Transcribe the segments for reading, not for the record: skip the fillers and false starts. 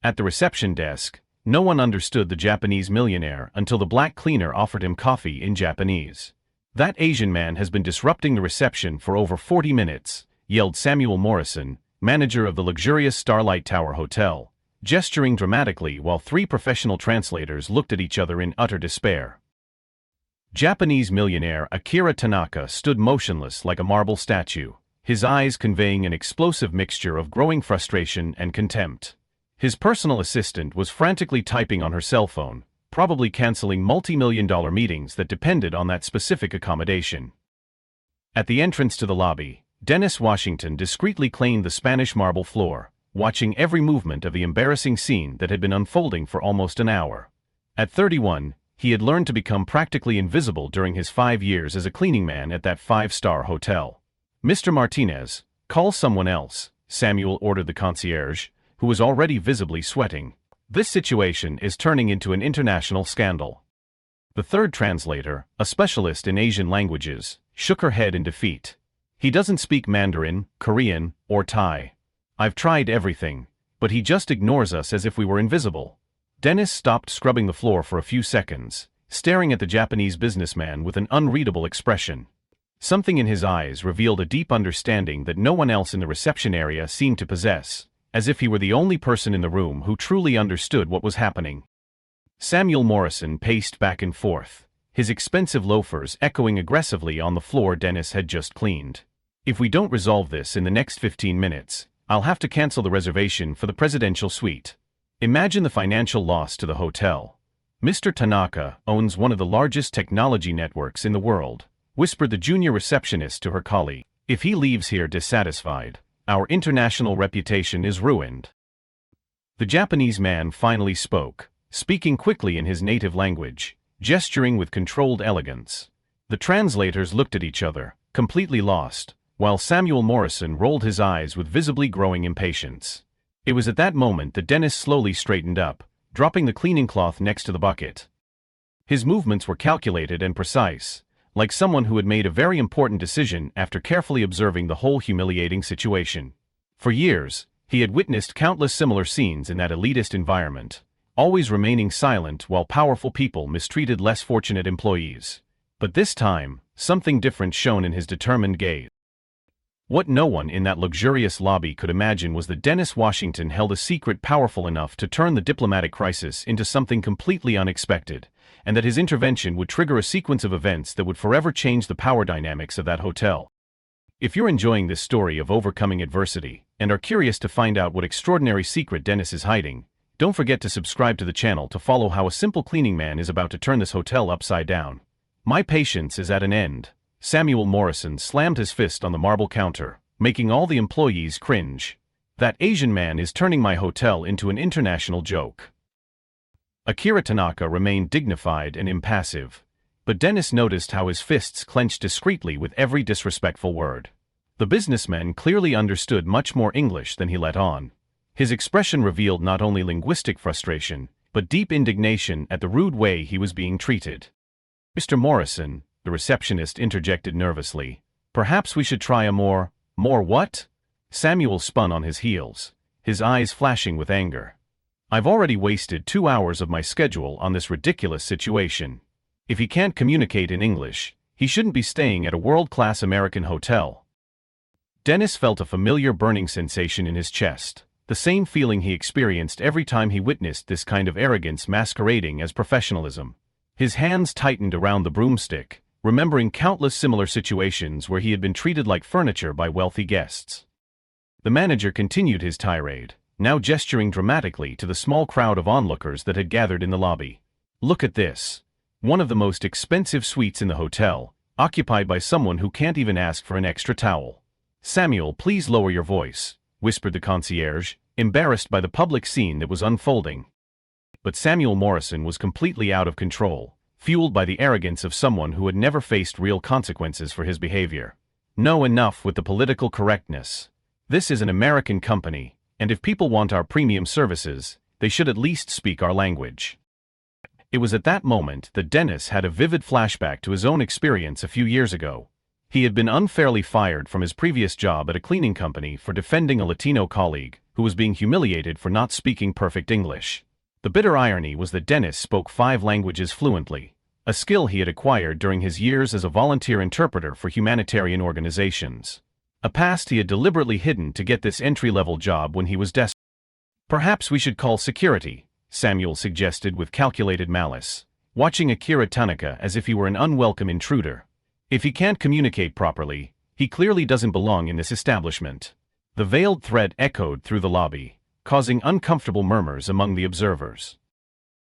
At the reception desk, no one understood the Japanese millionaire until the black cleaner offered him coffee in Japanese. "That Asian man has been disrupting the reception for over 40 minutes, yelled Samuel Morrison, manager of the luxurious Starlight Tower Hotel, gesturing dramatically while three professional translators looked at each other in utter despair. Japanese millionaire Akira Tanaka stood motionless like a marble statue, his eyes conveying an explosive mixture of growing frustration and contempt. His personal assistant was frantically typing on her cell phone, probably canceling multi-million-dollar meetings that depended on that specific accommodation. At the entrance to the lobby, Dennis Washington discreetly cleaned the Spanish marble floor, watching every movement of the embarrassing scene that had been unfolding for almost an hour. At 31, he had learned to become practically invisible during his 5 years as a cleaning man at that 5-star hotel. "Mr. Martinez, call someone else," Samuel ordered the concierge, who was already visibly sweating. "This situation is turning into an international scandal." The third translator, a specialist in Asian languages, shook her head in defeat. "He doesn't speak Mandarin, Korean, or Thai. I've tried everything, but he just ignores us as if we were invisible." Dennis stopped scrubbing the floor for a few seconds, staring at the Japanese businessman with an unreadable expression. Something in his eyes revealed a deep understanding that no one else in the reception area seemed to possess, as if he were the only person in the room who truly understood what was happening. Samuel Morrison paced back and forth, his expensive loafers echoing aggressively on the floor Dennis had just cleaned. "If we don't resolve this in the next 15 minutes, I'll have to cancel the reservation for the presidential suite. Imagine the financial loss to the hotel." "Mr. Tanaka owns one of the largest technology networks in the world," whispered the junior receptionist to her colleague. "If he leaves here dissatisfied, our international reputation is ruined." The Japanese man finally spoke, speaking quickly in his native language, gesturing with controlled elegance. The translators looked at each other, completely lost, while Samuel Morrison rolled his eyes with visibly growing impatience. It was at that moment that Dennis slowly straightened up, dropping the cleaning cloth next to the bucket. His movements were calculated and precise, like someone who had made a very important decision after carefully observing the whole humiliating situation. For years, he had witnessed countless similar scenes in that elitist environment, always remaining silent while powerful people mistreated less fortunate employees. But this time, something different shone in his determined gaze. What no one in that luxurious lobby could imagine was that Dennis Washington held a secret powerful enough to turn the diplomatic crisis into something completely unexpected, and that his intervention would trigger a sequence of events that would forever change the power dynamics of that hotel. If you're enjoying this story of overcoming adversity, and are curious to find out what extraordinary secret Dennis is hiding, don't forget to subscribe to the channel to follow how a simple cleaning man is about to turn this hotel upside down. My patience is at an end. Samuel Morrison slammed his fist on the marble counter, making all the employees cringe. "That Asian man is turning my hotel into an international joke." Akira Tanaka remained dignified and impassive, but Dennis noticed how his fists clenched discreetly with every disrespectful word. The businessman clearly understood much more English than he let on. His expression revealed not only linguistic frustration, but deep indignation at the rude way he was being treated. "Mr. Morrison," the receptionist interjected nervously, "perhaps we should try a more what?" Samuel spun on his heels, his eyes flashing with anger. "I've already wasted 2 hours of my schedule on this ridiculous situation. If he can't communicate in English, he shouldn't be staying at a world-class American hotel." Dennis felt a familiar burning sensation in his chest, the same feeling he experienced every time he witnessed this kind of arrogance masquerading as professionalism. His hands tightened around the broomstick, remembering countless similar situations where he had been treated like furniture by wealthy guests. The manager continued his tirade, now gesturing dramatically to the small crowd of onlookers that had gathered in the lobby. "Look at this. One of the most expensive suites in the hotel, occupied by someone who can't even ask for an extra towel." "Samuel, please lower your voice," whispered the concierge, embarrassed by the public scene that was unfolding. But Samuel Morrison was completely out of control, fueled by the arrogance of someone who had never faced real consequences for his behavior. "No, enough with the political correctness. This is an American company, and if people want our premium services, they should at least speak our language." It was at that moment that Dennis had a vivid flashback to his own experience a few years ago. He had been unfairly fired from his previous job at a cleaning company for defending a Latino colleague, who was being humiliated for not speaking perfect English. The bitter irony was that Dennis spoke 5 languages fluently, a skill he had acquired during his years as a volunteer interpreter for humanitarian organizations. A past he had deliberately hidden to get this entry-level job when he was desperate. "Perhaps we should call security," Samuel suggested with calculated malice, watching Akira Tanaka as if he were an unwelcome intruder. "If he can't communicate properly, he clearly doesn't belong in this establishment." The veiled threat echoed through the lobby, causing uncomfortable murmurs among the observers.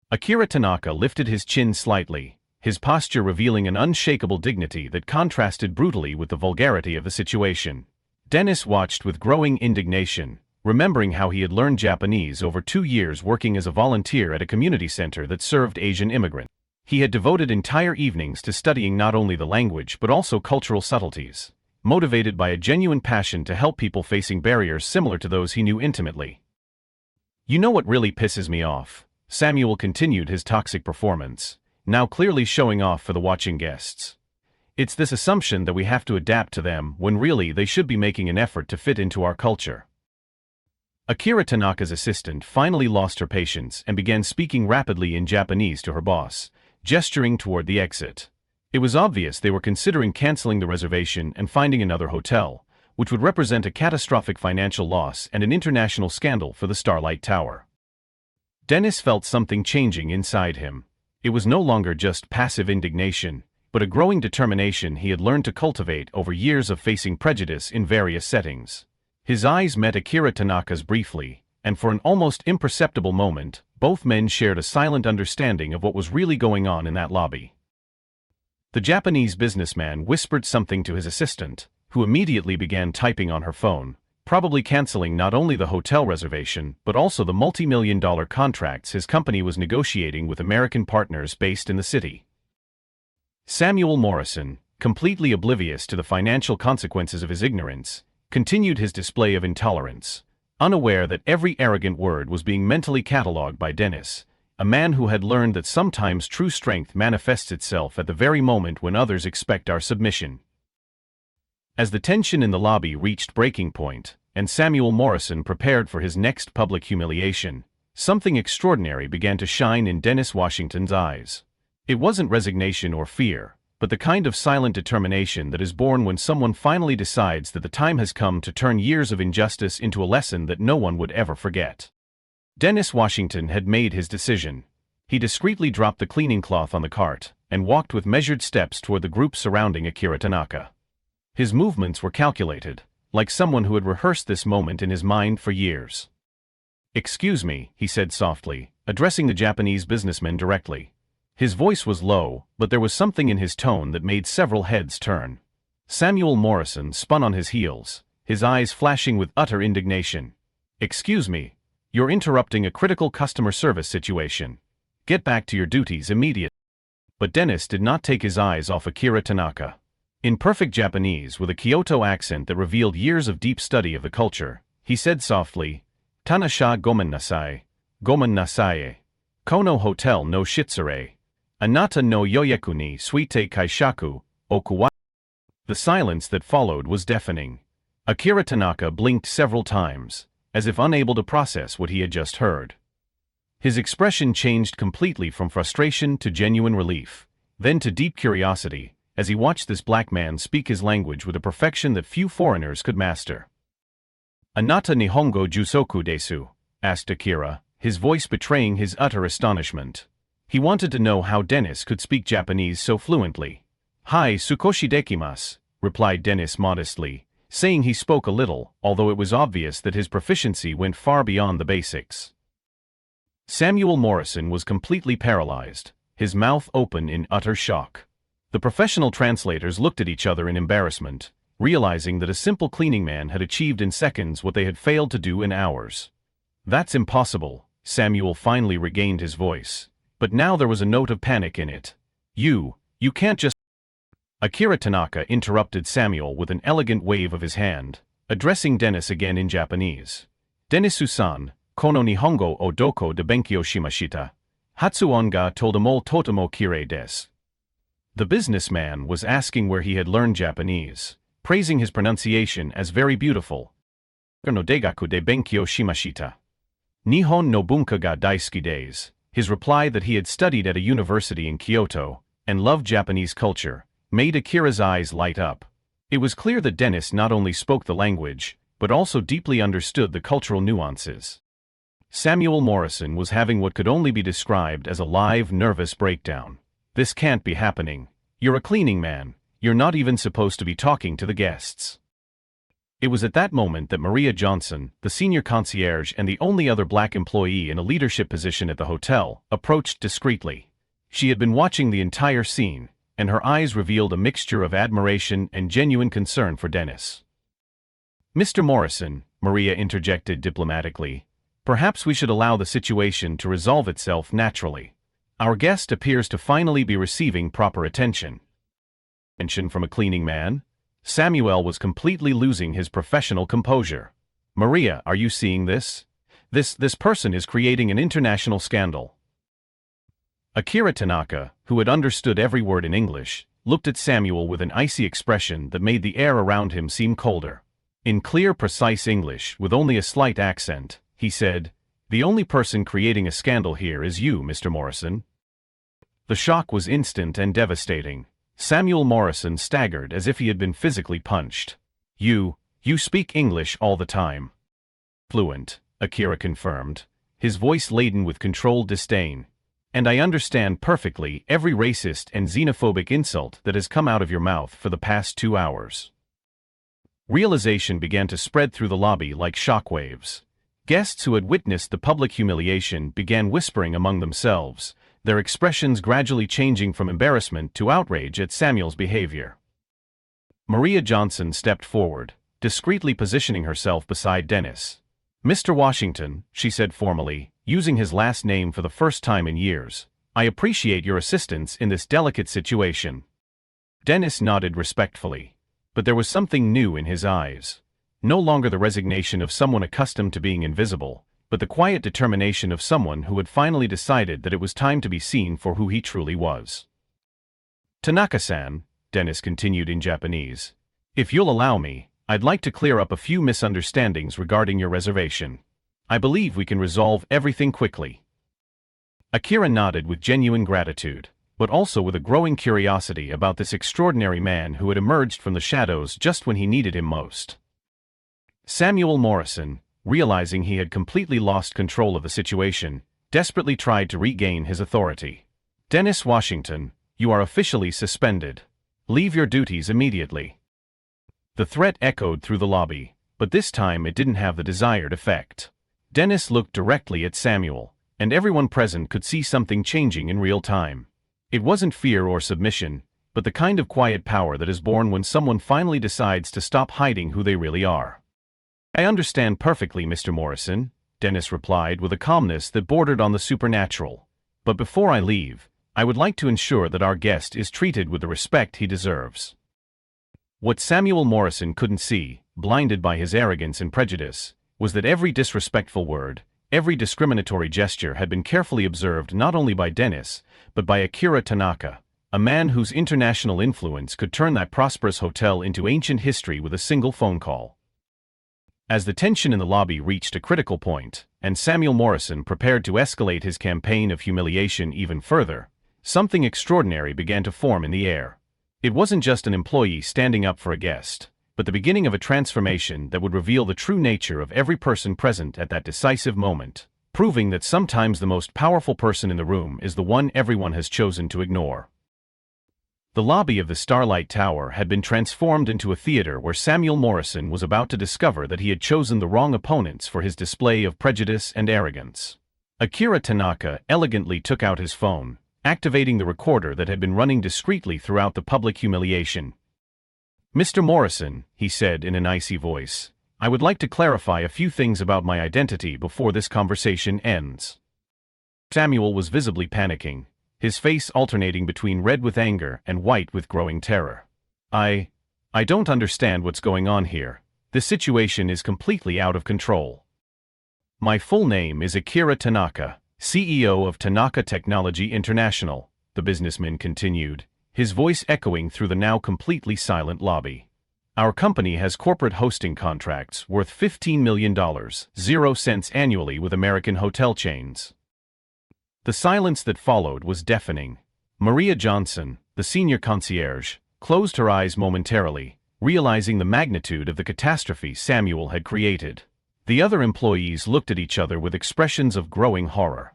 Akira Tanaka lifted his chin slightly, his posture revealing an unshakable dignity that contrasted brutally with the vulgarity of the situation. Dennis watched with growing indignation, remembering how he had learned Japanese over 2 years working as a volunteer at a community center that served Asian immigrants. He had devoted entire evenings to studying not only the language but also cultural subtleties, motivated by a genuine passion to help people facing barriers similar to those he knew intimately. "You know what really pisses me off?" Samuel continued his toxic performance, now clearly showing off for the watching guests. "It's this assumption that we have to adapt to them when really they should be making an effort to fit into our culture." Akira Tanaka's assistant finally lost her patience and began speaking rapidly in Japanese to her boss, gesturing toward the exit. It was obvious they were considering canceling the reservation and finding another hotel, which would represent a catastrophic financial loss and an international scandal for the Starlight Tower. Dennis felt something changing inside him. It was no longer just passive indignation, but a growing determination he had learned to cultivate over years of facing prejudice in various settings. His eyes met Akira Tanaka's briefly, and for an almost imperceptible moment, both men shared a silent understanding of what was really going on in that lobby. The Japanese businessman whispered something to his assistant, who immediately began typing on her phone, probably canceling not only the hotel reservation but also the multi-million-dollar contracts his company was negotiating with American partners based in the city. Samuel Morrison, completely oblivious to the financial consequences of his ignorance, continued his display of intolerance, unaware that every arrogant word was being mentally catalogued by Dennis, a man who had learned that sometimes true strength manifests itself at the very moment when others expect our submission. As the tension in the lobby reached breaking point, and Samuel Morrison prepared for his next public humiliation, something extraordinary began to shine in Dennis Washington's eyes. It wasn't resignation or fear, but the kind of silent determination that is born when someone finally decides that the time has come to turn years of injustice into a lesson that no one would ever forget. Dennis Washington had made his decision. He discreetly dropped the cleaning cloth on the cart and walked with measured steps toward the group surrounding Akira Tanaka. His movements were calculated, like someone who had rehearsed this moment in his mind for years. "Excuse me," he said softly, addressing the Japanese businessman directly. His voice was low, but there was something in his tone that made several heads turn. Samuel Morrison spun on his heels, his eyes flashing with utter indignation. "Excuse me, you're interrupting a critical customer service situation. Get back to your duties immediately." But Dennis did not take his eyes off Akira Tanaka. In perfect Japanese with a Kyoto accent that revealed years of deep study of the culture, he said softly, "Tanasha gomen nasai, gomen nasai. Kono hotel no shitsure. Anata no yoyaku ni suite kaishaku, okuwa." The silence that followed was deafening. Akira Tanaka blinked several times, as if unable to process what he had just heard. His expression changed completely from frustration to genuine relief, then to deep curiosity, as he watched this black man speak his language with a perfection that few foreigners could master. "Anata nihongo jusoku desu?" asked Akira, his voice betraying his utter astonishment. He wanted to know how Dennis could speak Japanese so fluently. "Hai sukoshi dekimasu," replied Dennis modestly, saying he spoke a little, although it was obvious that his proficiency went far beyond the basics. Samuel Morrison was completely paralyzed, his mouth open in utter shock. The professional translators looked at each other in embarrassment, realizing that a simple cleaning man had achieved in seconds what they had failed to do in hours. "That's impossible," Samuel finally regained his voice. But now there was a note of panic in it. You can't just..." Akira Tanaka interrupted Samuel with an elegant wave of his hand, addressing Dennis again in Japanese. "Dennis-san, kono nihongo o doko de benkyo shimashita. Hatsuon ga totemo totemo kirei desu." The businessman was asking where he had learned Japanese, praising his pronunciation as very beautiful. no daigaku de benkyou shimashita. Nihon no bunka ga daisuki desu. His reply that he had studied at a university in Kyoto and loved Japanese culture made Akira's eyes light up. It was clear that Dennis not only spoke the language, but also deeply understood the cultural nuances. Samuel Morrison was having what could only be described as a live, nervous breakdown. This can't be happening. You're a cleaning man. You're not even supposed to be talking to the guests. It was at that moment that Maria Johnson, the senior concierge and the only other black employee in a leadership position at the hotel, approached discreetly. She had been watching the entire scene, and her eyes revealed a mixture of admiration and genuine concern for Dennis. "Mr. Morrison," Maria interjected diplomatically, "perhaps we should allow the situation to resolve itself naturally. Our guest appears to finally be receiving proper attention." Attention from a cleaning man? Samuel was completely losing his professional composure. "Maria, are you seeing this? This person is creating an international scandal." Akira Tanaka, who had understood every word in English, looked at Samuel with an icy expression that made the air around him seem colder. In clear, precise English, with only a slight accent, he said, "The only person creating a scandal here is you, Mr. Morrison." The shock was instant and devastating. Samuel Morrison staggered as if he had been physically punched. You speak English all the time." "Fluent," Akira confirmed, his voice laden with controlled disdain. "And I understand perfectly every racist and xenophobic insult that has come out of your mouth for the past 2 hours." Realization began to spread through the lobby like shockwaves. Guests who had witnessed the public humiliation began whispering among themselves, their expressions gradually changing from embarrassment to outrage at Samuel's behavior. Maria Johnson stepped forward, discreetly positioning herself beside Dennis. "Mr. Washington," she said formally, using his last name for the first time in years, "I appreciate your assistance in this delicate situation." Dennis nodded respectfully, but there was something new in his eyes. No longer the resignation of someone accustomed to being invisible, but the quiet determination of someone who had finally decided that it was time to be seen for who he truly was. "Tanaka-san," Dennis continued in Japanese, "if you'll allow me, I'd like to clear up a few misunderstandings regarding your reservation. I believe we can resolve everything quickly." Akira nodded with genuine gratitude, but also with a growing curiosity about this extraordinary man who had emerged from the shadows just when he needed him most. Samuel Morrison, realizing he had completely lost control of the situation, desperately tried to regain his authority. "Dennis Washington, you are officially suspended. Leave your duties immediately." The threat echoed through the lobby, but this time it didn't have the desired effect. Dennis looked directly at Samuel, and everyone present could see something changing in real time. It wasn't fear or submission, but the kind of quiet power that is born when someone finally decides to stop hiding who they really are. "I understand perfectly, Mr. Morrison," Dennis replied with a calmness that bordered on the supernatural. "But before I leave, I would like to ensure that our guest is treated with the respect he deserves." What Samuel Morrison couldn't see, blinded by his arrogance and prejudice, was that every disrespectful word, every discriminatory gesture had been carefully observed not only by Dennis, but by Akira Tanaka, a man whose international influence could turn that prosperous hotel into ancient history with a single phone call. As the tension in the lobby reached a critical point, and Samuel Morrison prepared to escalate his campaign of humiliation even further, something extraordinary began to form in the air. It wasn't just an employee standing up for a guest, but the beginning of a transformation that would reveal the true nature of every person present at that decisive moment, proving that sometimes the most powerful person in the room is the one everyone has chosen to ignore. The lobby of the Starlight Tower had been transformed into a theater where Samuel Morrison was about to discover that he had chosen the wrong opponents for his display of prejudice and arrogance. Akira Tanaka elegantly took out his phone, activating the recorder that had been running discreetly throughout the public humiliation. "Mr. Morrison," he said in an icy voice, "I would like to clarify a few things about my identity before this conversation ends." Samuel was visibly panicking, his face alternating between red with anger and white with growing terror. I don't understand what's going on here. This situation is completely out of control." "My full name is Akira Tanaka, CEO of Tanaka Technology International," the businessman continued, his voice echoing through the now completely silent lobby. Our company has corporate hosting contracts worth $15 million, 0 cents annually with American hotel chains. The silence that followed was deafening. Maria Johnson, the senior concierge, closed her eyes momentarily, realizing the magnitude of the catastrophe Samuel had created. The other employees looked at each other with expressions of growing horror.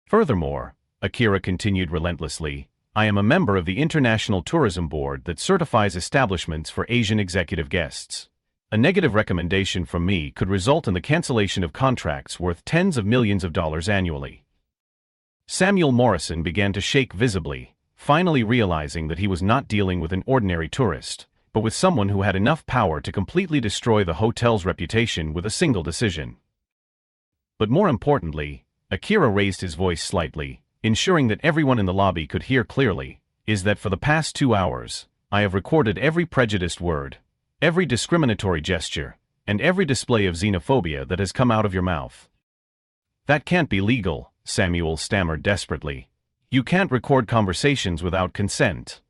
Furthermore, Akira continued relentlessly, I am a member of the International Tourism Board that certifies establishments for Asian executive guests. A negative recommendation from me could result in the cancellation of contracts worth tens of millions of dollars annually. Samuel Morrison began to shake visibly, finally realizing that he was not dealing with an ordinary tourist, but with someone who had enough power to completely destroy the hotel's reputation with a single decision. But more importantly, Akira raised his voice slightly, ensuring that everyone in the lobby could hear clearly, is that for the past 2 hours, I have recorded every prejudiced word, every discriminatory gesture, and every display of xenophobia that has come out of your mouth. That can't be legal, Samuel stammered desperately. You can't record conversations without consent.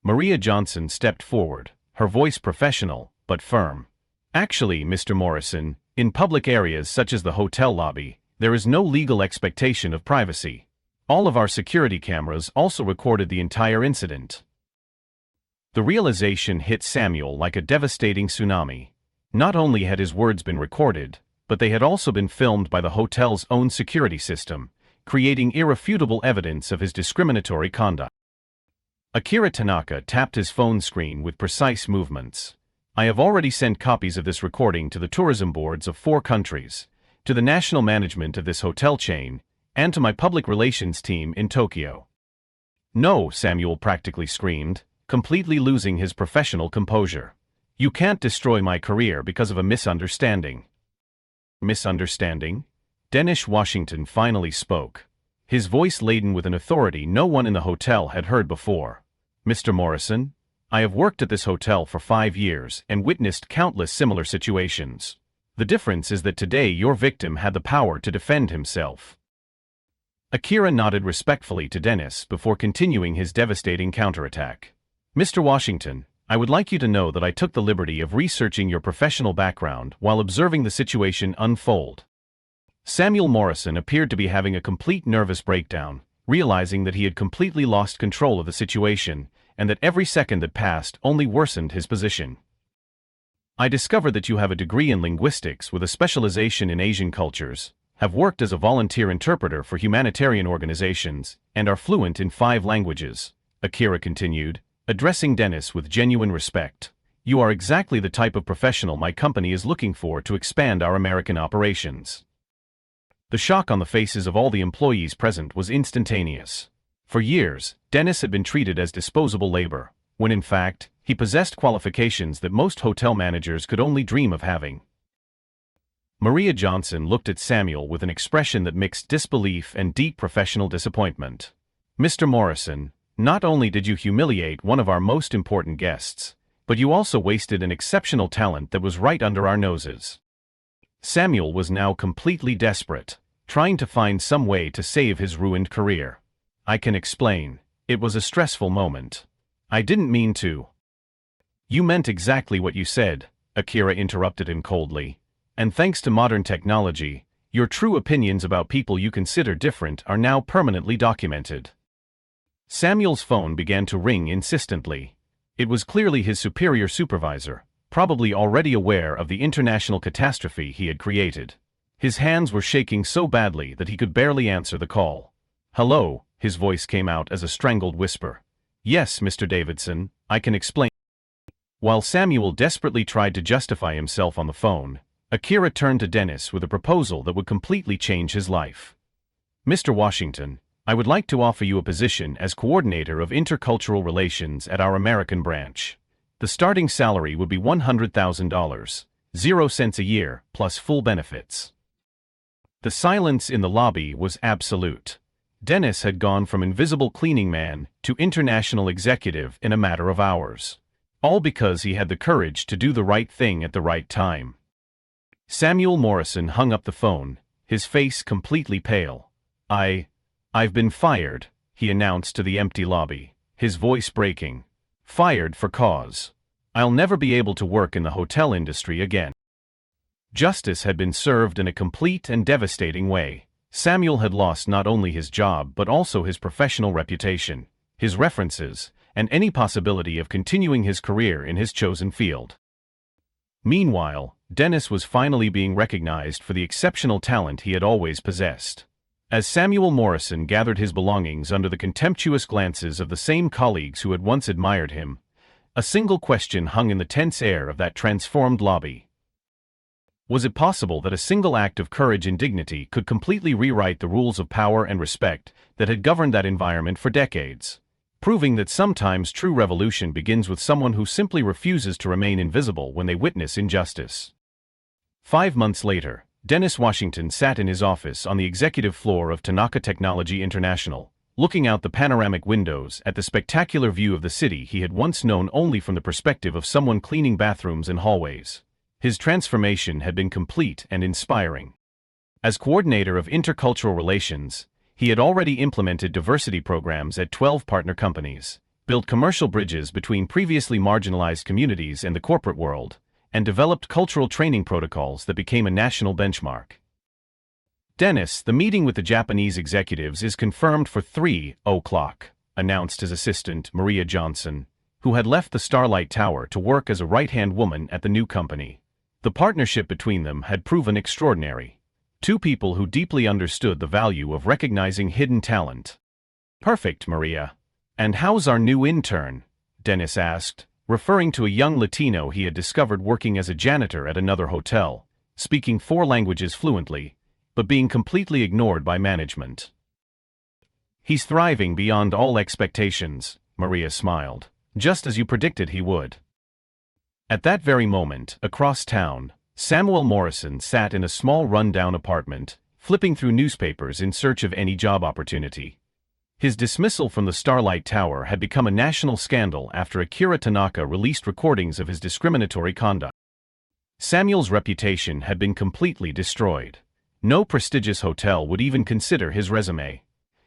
Maria Johnson stepped forward, her voice professional, but firm. Actually, Mr. Morrison, in public areas such as the hotel lobby, there is no legal expectation of privacy. All of our security cameras also recorded the entire incident. The realization hit Samuel like a devastating tsunami. Not only had his words been recorded, but they had also been filmed by the hotel's own security system, creating irrefutable evidence of his discriminatory conduct. Akira Tanaka tapped his phone screen with precise movements. I have already sent copies of this recording to the tourism boards of 4 countries, to the national management of this hotel chain, and to my public relations team in Tokyo. No, Samuel practically screamed, completely losing his professional composure. You can't destroy my career because of a misunderstanding. Misunderstanding? Dennis Washington finally spoke, his voice laden with an authority no one in the hotel had heard before. Mr. Morrison, I have worked at this hotel for 5 years and witnessed countless similar situations. The difference is that today your victim had the power to defend himself. Akira nodded respectfully to Dennis before continuing his devastating counterattack. Mr. Washington, I would like you to know that I took the liberty of researching your professional background while observing the situation unfold. Samuel Morrison appeared to be having a complete nervous breakdown, realizing that he had completely lost control of the situation, and that every second that passed only worsened his position. I discovered that you have a degree in linguistics with a specialization in Asian cultures, have worked as a volunteer interpreter for humanitarian organizations, and are fluent in 5 languages, Akira continued, addressing Dennis with genuine respect. You are exactly the type of professional my company is looking for to expand our American operations. The shock on the faces of all the employees present was instantaneous. For years, Dennis had been treated as disposable labor, when in fact, he possessed qualifications that most hotel managers could only dream of having. Maria Johnson looked at Samuel with an expression that mixed disbelief and deep professional disappointment. Mr. Morrison, not only did you humiliate one of our most important guests, but you also wasted an exceptional talent that was right under our noses. Samuel was now completely desperate, trying to find some way to save his ruined career. I can explain. It was a stressful moment. I didn't mean to. You meant exactly what you said, Akira interrupted him coldly. And thanks to modern technology, your true opinions about people you consider different are now permanently documented. Samuel's phone began to ring insistently. It was clearly his superior supervisor, probably already aware of the international catastrophe he had created. His hands were shaking so badly that he could barely answer the call. Hello, his voice came out as a strangled whisper. Yes, Mr. Davidson, I can explain. While Samuel desperately tried to justify himself on the phone, Akira turned to Dennis with a proposal that would completely change his life. Mr. Washington, I would like to offer you a position as coordinator of intercultural relations at our American branch. The starting salary would be $100,000, 0 cents a year, plus full benefits. The silence in the lobby was absolute. Dennis had gone from invisible cleaning man to international executive in a matter of hours. All because he had the courage to do the right thing at the right time. Samuel Morrison hung up the phone, his face completely pale. I've been fired, he announced to the empty lobby, his voice breaking. Fired for cause. I'll never be able to work in the hotel industry again. Justice had been served in a complete and devastating way. Samuel had lost not only his job but also his professional reputation, his references, and any possibility of continuing his career in his chosen field. Meanwhile, Dennis was finally being recognized for the exceptional talent he had always possessed. As Samuel Morrison gathered his belongings under the contemptuous glances of the same colleagues who had once admired him, a single question hung in the tense air of that transformed lobby. Was it possible that a single act of courage and dignity could completely rewrite the rules of power and respect that had governed that environment for decades? Proving that sometimes true revolution begins with someone who simply refuses to remain invisible when they witness injustice. 5 months later, Dennis Washington sat in his office on the executive floor of Tanaka Technology International, looking out the panoramic windows at the spectacular view of the city he had once known only from the perspective of someone cleaning bathrooms and hallways. His transformation had been complete and inspiring. As coordinator of intercultural relations, he had already implemented diversity programs at 12 partner companies, built commercial bridges between previously marginalized communities and the corporate world, and developed cultural training protocols that became a national benchmark. Dennis, the meeting with the Japanese executives is confirmed for 3 o'clock, announced his assistant, Maria Johnson, who had left the Starlight Tower to work as a right-hand woman at the new company. The partnership between them had proven extraordinary. Two people who deeply understood the value of recognizing hidden talent. Perfect, Maria. And how's our new intern? Dennis asked, referring to a young Latino he had discovered working as a janitor at another hotel, speaking 4 languages fluently, but being completely ignored by management. He's thriving beyond all expectations, Maria smiled, just as you predicted he would. At that very moment, across town, Samuel Morrison sat in a small run-down apartment, flipping through newspapers in search of any job opportunity. His dismissal from the Starlight Tower had become a national scandal after Akira Tanaka released recordings of his discriminatory conduct. Samuel's reputation had been completely destroyed. No prestigious hotel would even consider his resume.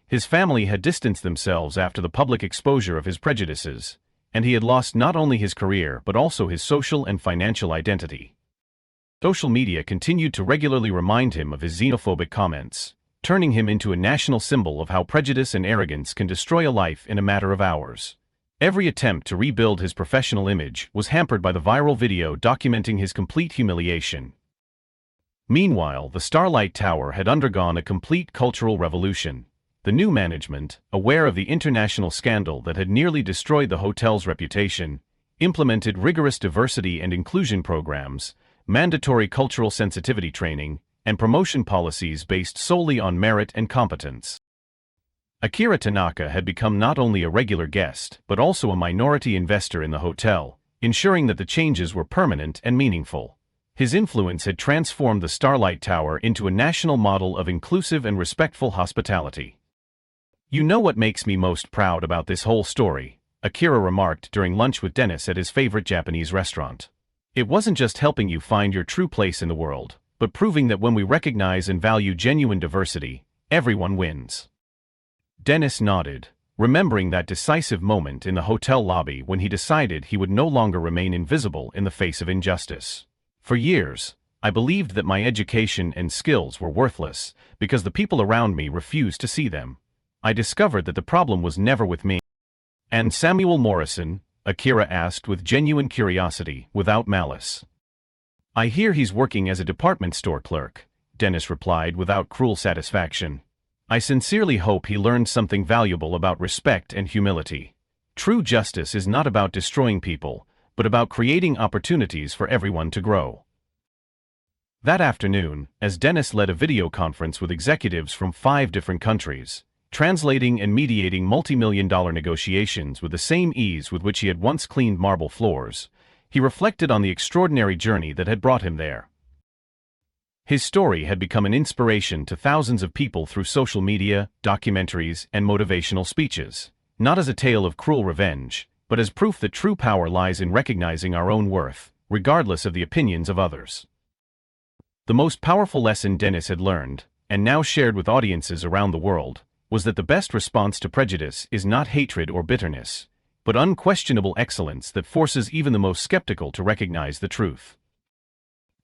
His family had distanced themselves after the public exposure of his prejudices, and he had lost not only his career but also his social and financial identity. Social media continued to regularly remind him of his xenophobic comments, turning him into a national symbol of how prejudice and arrogance can destroy a life in a matter of hours. Every attempt to rebuild his professional image was hampered by the viral video documenting his complete humiliation. Meanwhile, the Starlight Tower had undergone a complete cultural revolution. The new management, aware of the international scandal that had nearly destroyed the hotel's reputation, implemented rigorous diversity and inclusion programs, mandatory cultural sensitivity training, and promotion policies based solely on merit and competence. Akira Tanaka had become not only a regular guest but also a minority investor in the hotel, ensuring that the changes were permanent and meaningful. His influence had transformed the Starlight Tower into a national model of inclusive and respectful hospitality. You know what makes me most proud about this whole story, Akira remarked during lunch with Dennis at his favorite Japanese restaurant. It wasn't just helping you find your true place in the world, but proving that when we recognize and value genuine diversity, everyone wins. Dennis nodded, remembering that decisive moment in the hotel lobby when he decided he would no longer remain invisible in the face of injustice. For years, I believed that my education and skills were worthless because the people around me refused to see them. I discovered that the problem was never with me. And Samuel Morrison? Akira asked with genuine curiosity, without malice. I hear he's working as a department store clerk, Dennis replied without cruel satisfaction. I sincerely hope he learned something valuable about respect and humility. True justice is not about destroying people, but about creating opportunities for everyone to grow. That afternoon, as Dennis led a video conference with executives from 5 different countries, translating and mediating multi-million-dollar negotiations with the same ease with which he had once cleaned marble floors, he reflected on the extraordinary journey that had brought him there. His story had become an inspiration to thousands of people through social media, documentaries, and motivational speeches, not as a tale of cruel revenge, but as proof that true power lies in recognizing our own worth, regardless of the opinions of others. The most powerful lesson Dennis had learned, and now shared with audiences around the world, was that the best response to prejudice is not hatred or bitterness, but unquestionable excellence that forces even the most skeptical to recognize the truth.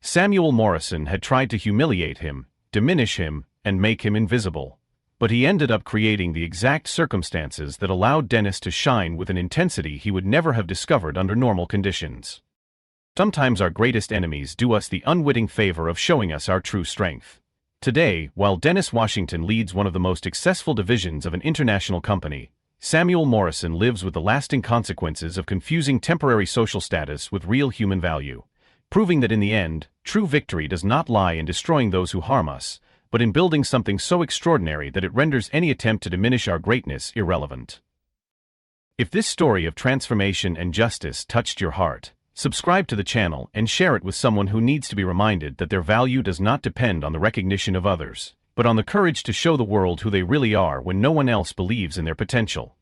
Samuel Morrison had tried to humiliate him, diminish him, and make him invisible. But he ended up creating the exact circumstances that allowed Dennis to shine with an intensity he would never have discovered under normal conditions. Sometimes our greatest enemies do us the unwitting favor of showing us our true strength. Today, while Dennis Washington leads one of the most successful divisions of an international company, Samuel Morrison lives with the lasting consequences of confusing temporary social status with real human value, proving that in the end, true victory does not lie in destroying those who harm us, but in building something so extraordinary that it renders any attempt to diminish our greatness irrelevant. If this story of transformation and justice touched your heart, subscribe to the channel and share it with someone who needs to be reminded that their value does not depend on the recognition of others, but on the courage to show the world who they really are when no one else believes in their potential.